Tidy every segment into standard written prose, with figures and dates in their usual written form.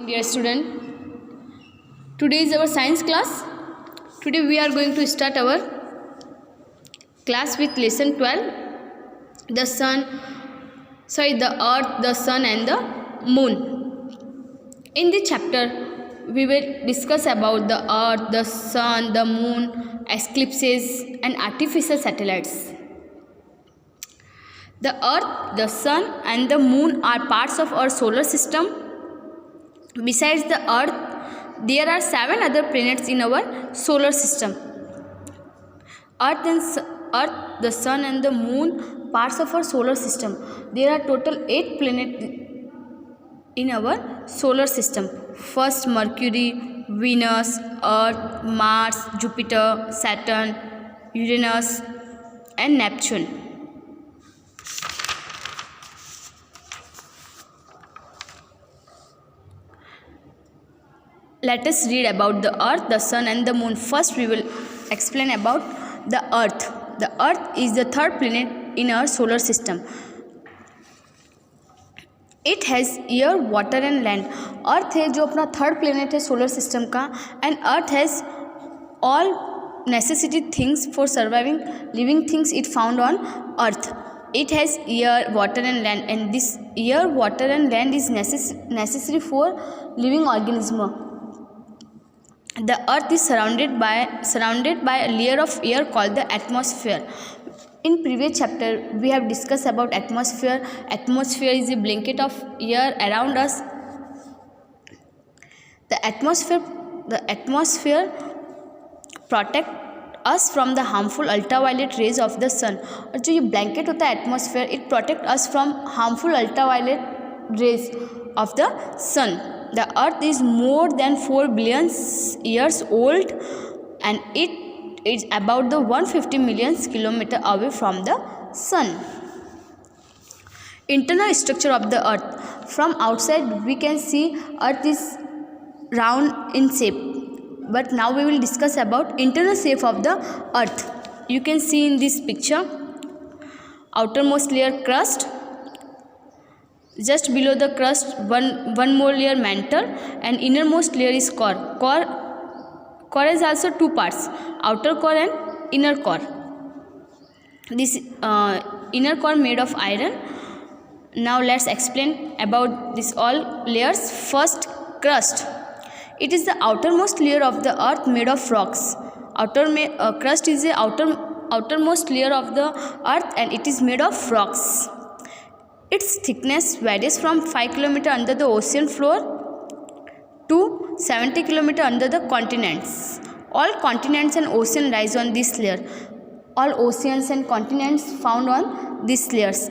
Dear student, today is our science class. Today we are going to start our class with lesson 12, the earth, the sun and the moon. In this chapter we will discuss about the earth, the sun, the moon, eclipses and artificial satellites. The earth, the sun and the moon are parts of our solar system. Besides the earth, there are 7 other planets in our solar system. Earth, the sun and the moon parts of our solar system. There are total 8 planets in our solar system. First, Mercury, Venus, Earth, Mars, Jupiter, Saturn, Uranus and Neptune. Let us read about the earth, the sun and the moon. First we will explain about the earth. The earth is the third planet in our solar system. It has air, water and land. Earth है जो अपना third planet है solar system का, and earth has all necessity things for surviving living things it found on earth. It has air, water and land, and this air, water and land is necessary for living organism. The earth is surrounded by a layer of air called the atmosphere. In previous chapter we have discussed about atmosphere. Atmosphere is a blanket of air around us. The atmosphere protect us from the harmful ultraviolet rays of the sun. और जो ये blanket होता है atmosphere, it protect us from harmful ultraviolet rays of the sun. The earth is more than 4 billion years old and it is about the 150 million kilometers away from the sun. Internal structure of the earth. From outside we can see earth is round in shape. But now we will discuss about internal shape of the earth. You can see in this picture outermost layer crust. Just below the crust one more layer mantle and innermost layer is core. Core is also 2 parts, outer core and inner core. This inner core made of iron. Now let's explain about this all layers. First, crust. It is the outermost layer of the earth made of rocks. Crust is the outermost layer of the earth and it is made of rocks. Its thickness varies from 5 km under the ocean floor to 70 km under the continents. All continents and oceans rise on this layer. All oceans and continents found on these layers.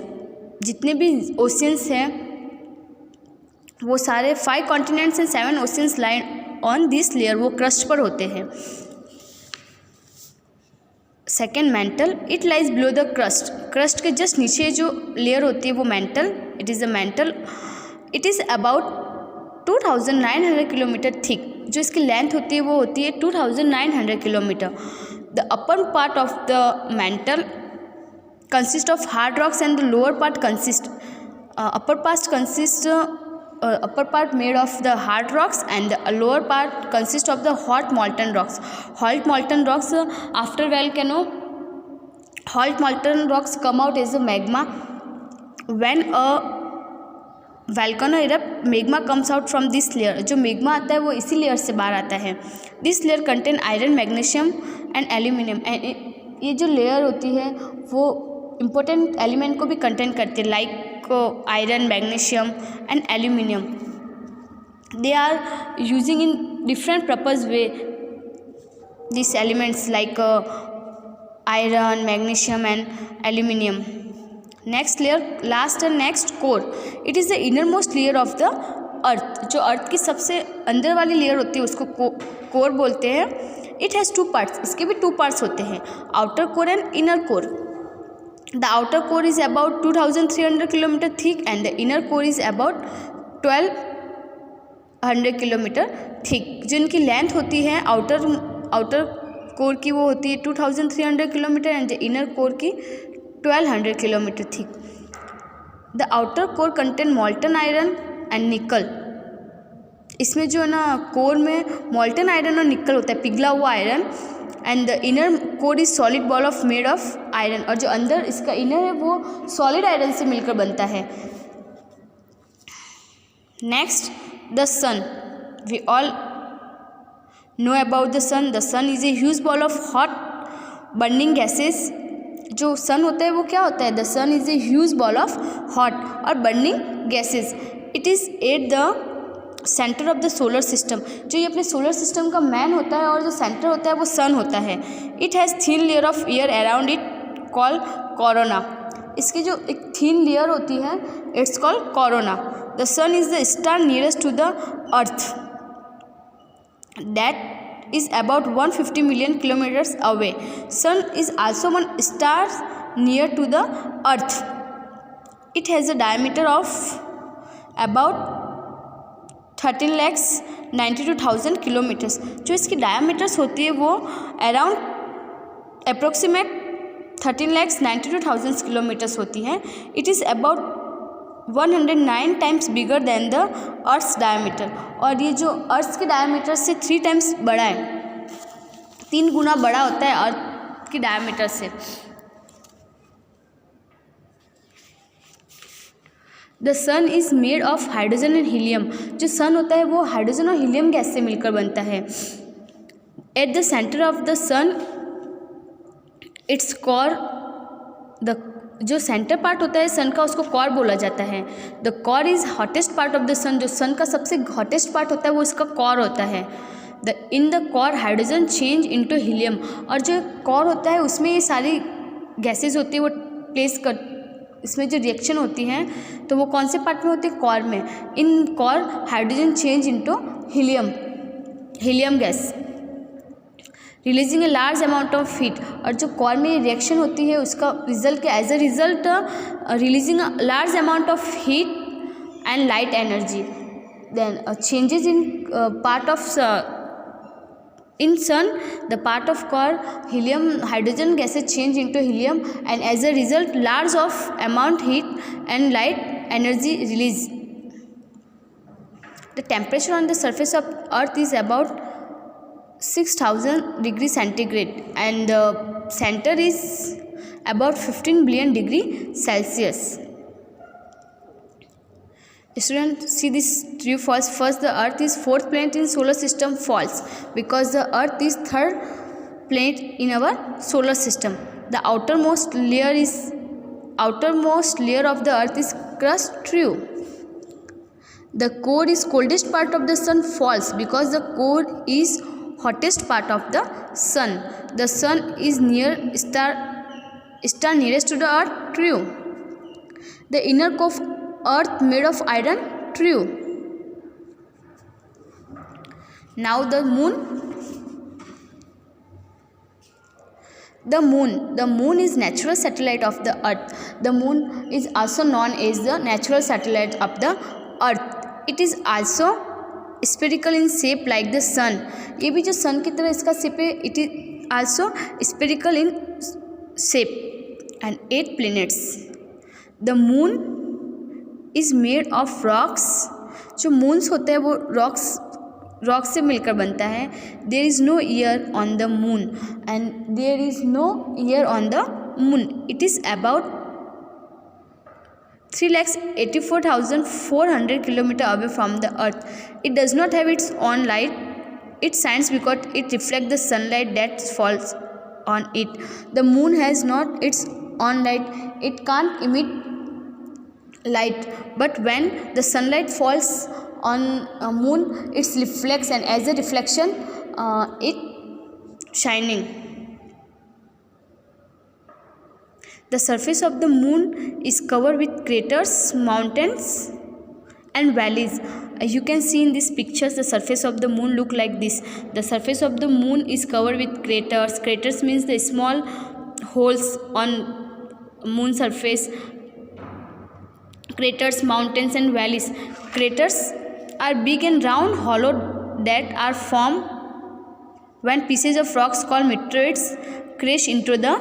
जितने भी oceans हैं वो सारे 5 continents and 7 oceans lie on this layer. वो crust पर होते हैं. Second mantle. It lies below the crust. crust के जस्ट नीचे जो लेयर होती है वो mantle. It is the mantle. It is about 2900 kilometre thick. जो इसकी लेंथ होती है वो होती है 2900 kilometre. The upper part of the mantle consist of hard rocks and the lower part consist upper part made of the hard rocks and the lower part consists of the hot molten rocks. Hot molten rocks after volcano, hot molten rocks come out as a magma. When a volcano erupt, magma comes out from this layer. जो magma आता है वो इसी layer से बाहर आता है. This layer contain iron, magnesium and aluminium. and ये जो layer होती है वो important element को भी contain करती है like iron, magnesium and aluminium. They are using in different purpose way these elements like iron, magnesium and aluminium. Next layer, last and next core. It is the innermost layer of the earth. जो अर्थ की सबसे अंदर वाली layer होती है उसको core बोलते हैं. It has 2 parts. इसके भी 2 parts होते हैं, outer core and inner core. The outer core is about 2300 km thick and the inner core is about 1200 km thick. जो इनकी लेंथ होती है outer core की वो होती है 2300 km and the inner core की 1200 km thick. The outer core contain molten iron and nickel. इसमें जो है ना कोर में मॉल्टन आयरन और निकल होता है, पिघला हुआ iron, and the inner core is solid ball of made of iron, और जो अंदर इसका इनर है वो सॉलिड आयरन से मिलकर बनता है। Next, the sun. We all know about the sun. The sun is a huge ball of hot burning gases. जो सन होता है वो क्या होता है? The sun is a huge ball of hot और burning gases. It is at the centre of the solar system. जो ये अपने सोलर सिस्टम का मैन होता है और जो सेंटर होता है वो सन होता है। It has thin layer of air around it call corona. इसकी जो एक थिन लेयर होती है it's called corona. The sun is the star nearest to the earth that is about 150 million kilometers away. Sun is also one star near to the earth. It has a diameter of about 13,92,000 kilometers. जो इसकी diameters होती है वो around approximate 13,92,000 kilometres होती हैं. It is about 109 times bigger than the earth's diameter. और ये जो अर्थ के डायमीटर से 3 टाइम्स बड़ा है, 3 गुना बड़ा होता है अर्थ की डायमीटर से. The sun is made of hydrogen and helium. जो सन होता है वो हाइड्रोजन और हीलियम गैस से मिलकर बनता है. At the centre of the sun its core, the जो सेंटर पार्ट होता है सन का उसको कोर बोला जाता है. The core is hottest part of the sun. जो सन का सबसे हॉटेस्ट पार्ट होता है वो इसका कोर होता है. In the core hydrogen change into helium. और जो कोर होता है उसमें ये सारी गैसेज होती है वो प्लेस कर, इसमें जो रिएक्शन होती हैं तो वो कौन से पार्ट में होती है? कोर में. In core hydrogen change into helium gas releasing a large amount of heat. और जो कोर में रिएक्शन होती है उसका result as a result releasing a large amount of heat and light energy. Then changes in part of in sun, the part of core helium hydrogen gases change into helium, and as a result large of amount heat and light energy release. The temperature on the surface of earth is about 6,000 degrees centigrade and the center is about 15 billion degree Celsius. Students, see this true false. First, the earth is 4th planet in solar system. False, because the earth is 3rd planet in our solar system. The outermost layer of the earth is crust. True. The core is coldest part of the sun. False, because the core is hottest part of the sun. The sun is near star nearest to the earth. True. The inner core of earth made of iron. True. Now the moon. The moon is natural satellite of the earth. The moon is also known as the natural satellite of the earth. It is also spherical in shape like the sun. ये भी जो sun की तरह इसका shape है. It is also spherical in shape and 8 planets. The moon is made of rocks. जो moons होते हैं वो रॉक्स से मिलकर बनता है. There is no air on the moon and there is no air on the moon. It is about 3,84,400 kilometers away from the earth. It does not have its own light. It shines because it reflects the sunlight that falls on it. The moon has not its own light. It can't emit light, but when the sunlight falls on a moon it reflects, and as a reflection it shining. The surface of the moon is covered with craters, mountains and valleys. You can see in these pictures the surface of the moon look like this. The surface of the moon is covered with craters. Craters means the small holes on moon surface. Craters, mountains and valleys. Craters are big and round hollow that are formed when pieces of rocks called meteoroids crash into the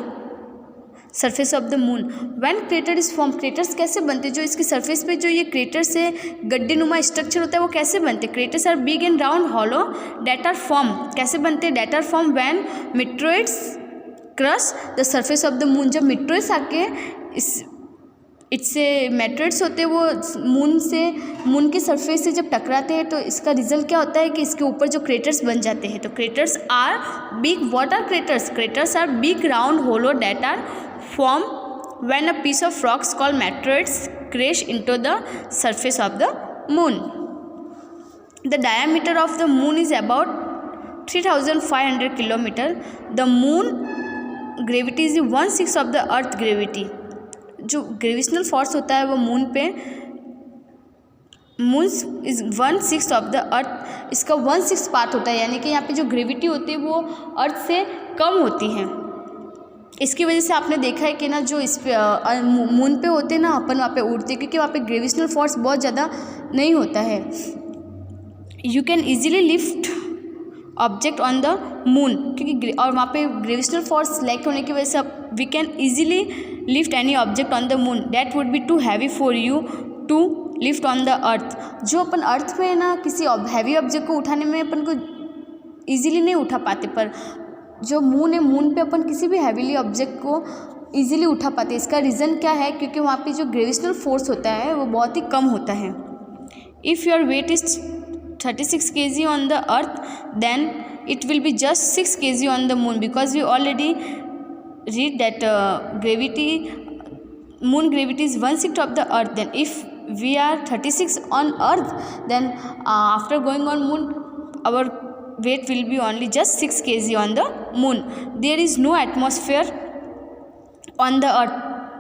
surface of the moon. When crater is form, craters कैसे बनते हैं, जो इसकी surface पे जो ये crater से गड्ढे नुमा स्ट्रक्चर होता है वो कैसे बनते हैं। Craters are big and round hollow that are form, कैसे बनते हैं, that are form when meteoroids crush the surface of the moon. जब मीटेरोइड्स आके इससे मेटेरोइड्स होते हैं वो मून की सरफेस से जब टकराते हैं तो इसका रिजल्ट क्या होता है कि इसके ऊपर जो क्रेटर्स बन जाते हैं। तो craters are big, what are craters, craters are big round hollow that are form when a piece of rocks called meteoroids crash into the surface of the moon. The diameter of the moon is about 3500 kilometre. The moon gravity is 1/6 of the earth gravity. जो gravitational force होता है वो moon is 1/6 of the earth, इसका 1/6 part होता है, यानी कि यहाँ पे जो ग्रेविटी होती है वो अर्थ से कम होती है। इसकी वजह से आपने देखा है कि ना जो इस पे मून पे होते हैं ना, अपन वहाँ पे उड़ते, क्योंकि वहाँ पे ग्रेविटेशनल फोर्स बहुत ज़्यादा नहीं होता है। You can easily lift object on the moon, क्योंकि और वहाँ पे ग्रेविटेशनल फोर्स लैक होने की वजह से we can easily lift any object on the moon that would be too heavy for you to lift on the earth. जो अपन अर्थ में ना किसी हैवी ऑब्जेक्ट को उठाने में अपन को ईजिली नहीं उठा पाते, पर जो मून है, मून पे अपन किसी भी हैवीली ऑब्जेक्ट को ईजिली उठा पाते। इसका रीज़न क्या है, क्योंकि वहाँ पे जो ग्रेविटेशनल फोर्स होता है वो बहुत ही कम होता है। If your weight is 36 kg on the earth, then it will be just 6 kg on the moon, because we already read that moon gravity is 1/6 of the earth. Then if we are 36 on earth, then after going on moon our weight will be only just 6 kg on the moon. There is no atmosphere on the earth,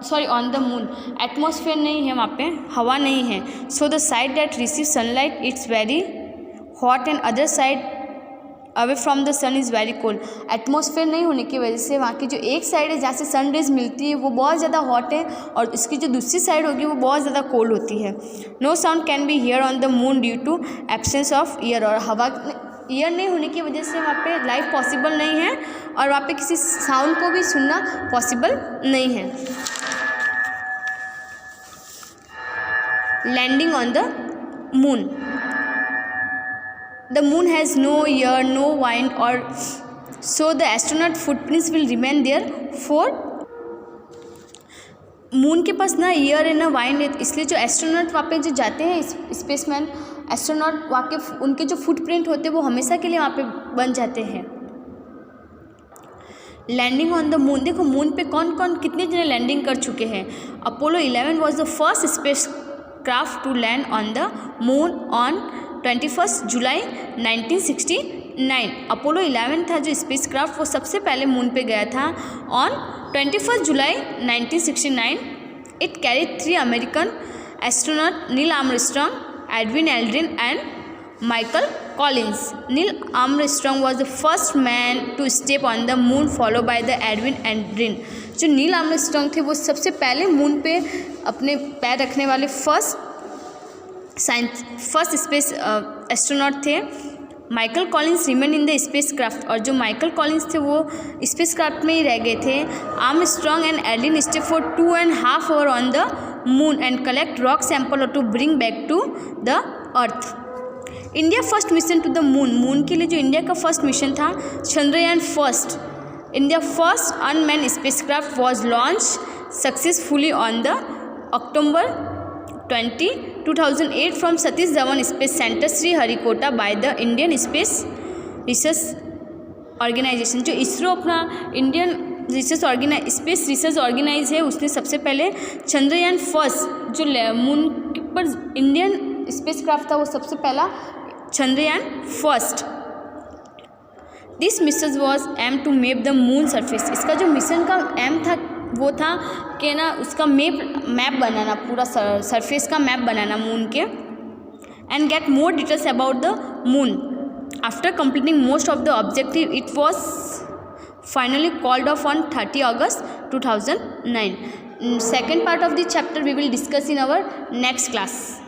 sorry on the moon. Atmosphere नहीं है वहाँ पे, हवा नहीं है। So the side that receive sunlight it's very hot and other side away from the sun is very cold. Atmosphere नहीं होने की वजह से वहाँ की जो एक साइड है जहाँ से सन रेज मिलती है वो बहुत ज़्यादा हॉट है, और इसकी जो दूसरी साइड होगी वो बहुत ज़्यादा कोल्ड होती है। No sound can be hear on the moon due to absence of air, और हवा ईयर नहीं होने की वजह से वहाँ पे लाइफ पॉसिबल नहीं है, और वहाँ पे किसी साउंड को भी सुनना पॉसिबल नहीं है। Landing on the moon. The moon has no air, no wind, or so the astronaut footprints will remain there for। Moon के पास ना एयर है ना वाइंड है, इसलिए जो एस्ट्रोनॉट वहाँ पे जो जाते हैं स्पेसमैन एस्ट्रोनॉट, वहाँ के उनके जो फुटप्रिंट होते हैं वो हमेशा के लिए वहाँ पे बन जाते हैं। Landing on the moon. देखो मून पे कौन कौन कितने जने लैंडिंग कर चुके हैं। Apollo 11 was the first spacecraft to land on the moon on 21 July 1969। Apollo 11 था जो स्पेस क्राफ्ट, वो सबसे पहले मून पे गया था on 21 July 1969। It carried 3 American astronaut, Neil Armstrong, Edwin Aldrin and Michael Collins. Neil Armstrong was the first man to step on the moon follow by the Edwin Aldrin. जो Neil Armstrong थे वो सबसे पहले moon पे अपने पैर रखने वाले फर्स्ट स्पेस एस्ट्रोनॉट थे। Michael Collins remain in the space craft, और जो माइकल कॉलिंस थे वो स्पेस क्राफ्ट में ही रह गए थे। Armstrong and Aldrin stay for 2.5 hours on the moon and collect rock sample to bring back to the earth. India first mission to the moon. Moon के लिए जो इंडिया का फर्स्ट मिशन था Chandrayaan first, India first unmanned spacecraft was launch successfully on the October 20, 2008 from Satish Dhawan Space Centre Sriharikota by the Indian Space Research Organisation. जो इसरो अपना Indian Space research organise है, उसने सबसे पहले चंद्रयान फर्स्ट जो मून पर इंडियन स्पेस क्राफ्ट था वो सबसे पहला Chandrayaan first. This mission was aim to map the moon surface. इसका जो मिशन का एम था वो था कि ना उसका मैप बनाना, पूरा सरफेस का मैप बनाना मून के, and get more details about the moon. After completing most of the objective it was finally called off on 30 August 2009। Second part of the chapter we will discuss in our next class.